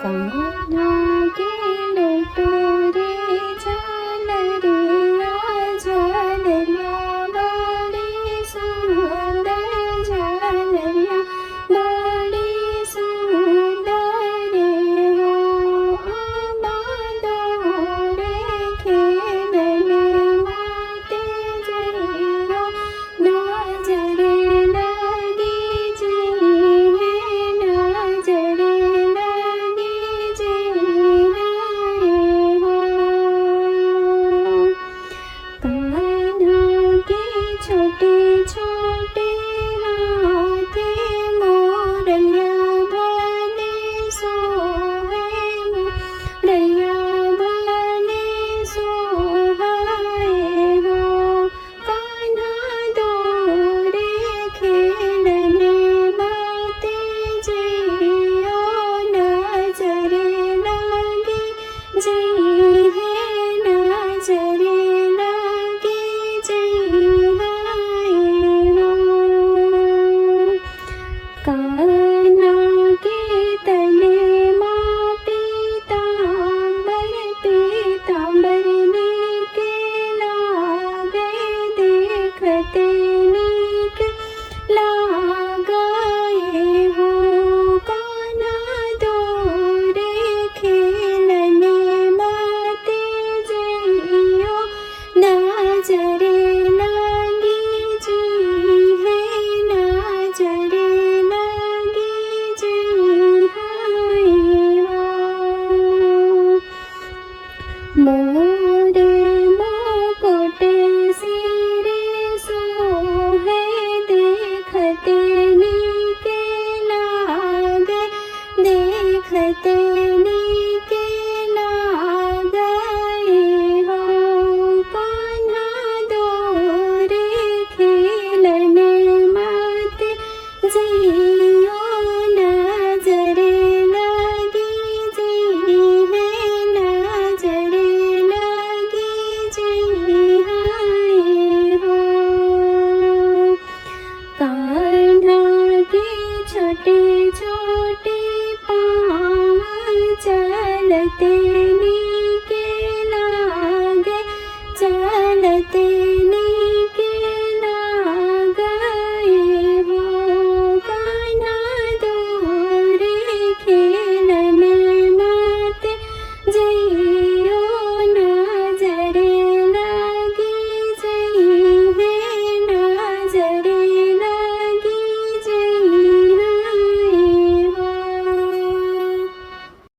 कान्हा के लटोरे झालरिया झालरिया बड़ी सुंदर झालरिया बड़ी सुंदर हो बादोरे खेलने माते जइयो नजर लगी जी है नजर लगी जी है हो कान्हा के छोटे छोटे हाथे मोरैया बने सोहे मोरैया बने सोहाए हो कान्हा दौड़े खेलने माते जइयो नजर लगी जी है नजर लगी जी हाय हो कान्हा के तले माँ पीताम्बर पीताम्बर नीके लागे देखते नीके लागे हो कान्हा दौड़े खेलने माते जइयो नजर लगी जी है नजर लगी जी हाय हो मोरे मुकुट सिरे सोहे देखते नीके लागे देखते नीके लागे हो कान्हा दौड़े खेलने माते जइयो नजर लगी जी है नजर लगी जी हाय हो कान्हा के छोटे छोटे पाँव चलते नी